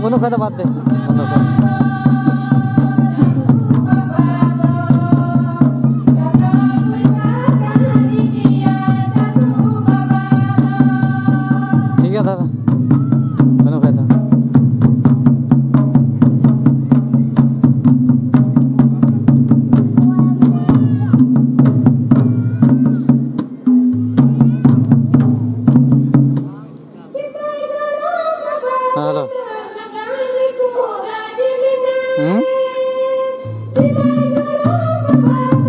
Bunuh kata baat deh. ठीक है था bunuh kata. Halo.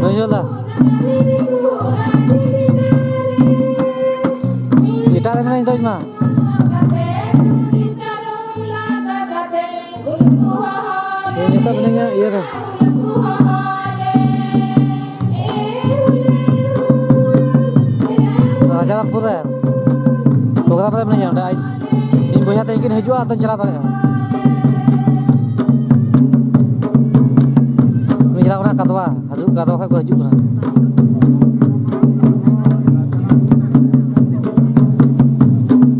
Bayola. Ita ada mana itu mah? Ini tak benarnya iya deh. Jalan putar. Bukan apa benarnya? Ada ini banyak yang ingin hijau atau cerah tadi. Katwa, hadu katwa kan gua hijau kan.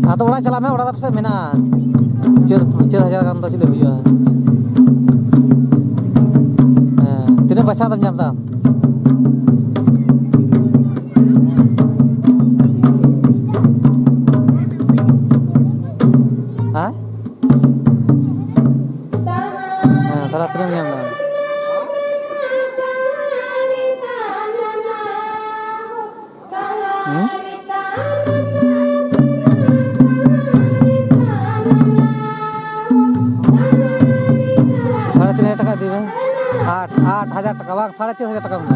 Atau orang jalan mana orang tak bisa mana. Cer aja kan tu cile hijau. Tidak baca tam jam tam. Hah? Salah terus jam tam. साढ़े 3,000 टका दी में 8,000 टका वाक 3,500 टका में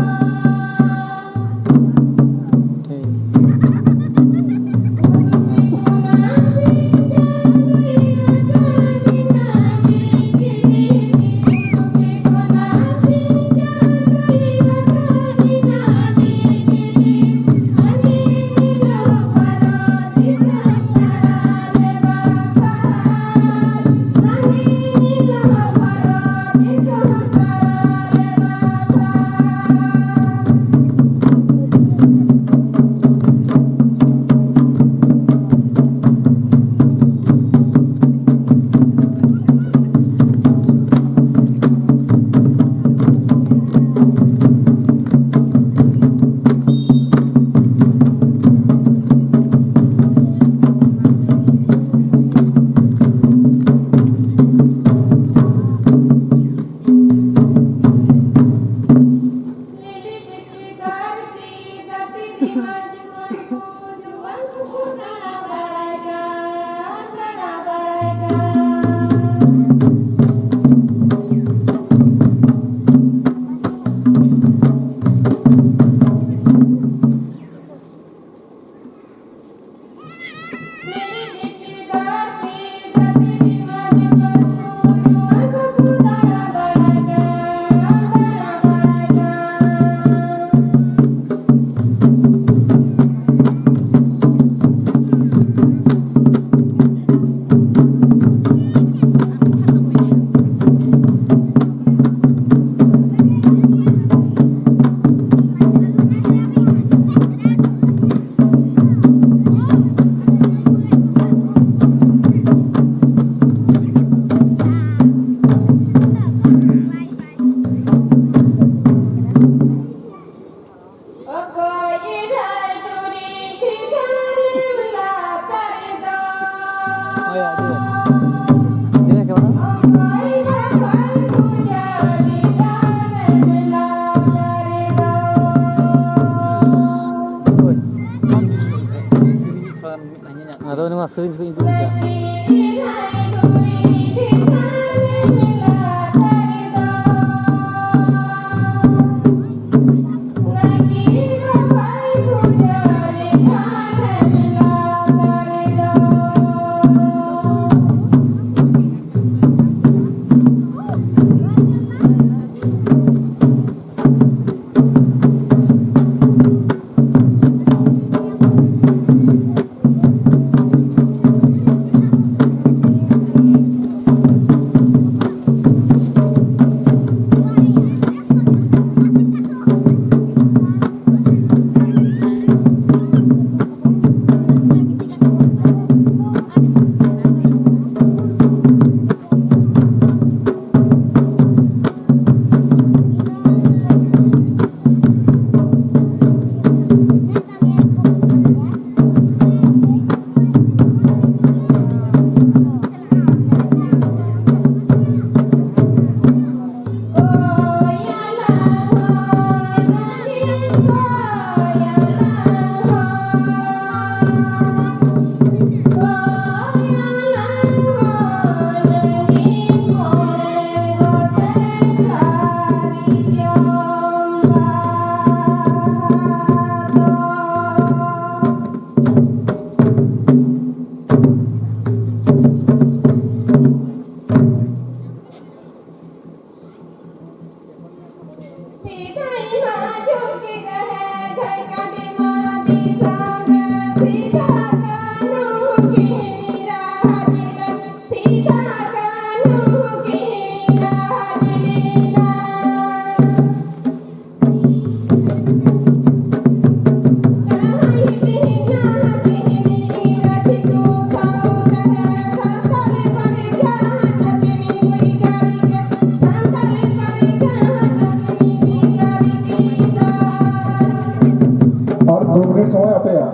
Atau ini masih itu juga. 2 minit समय apa ya?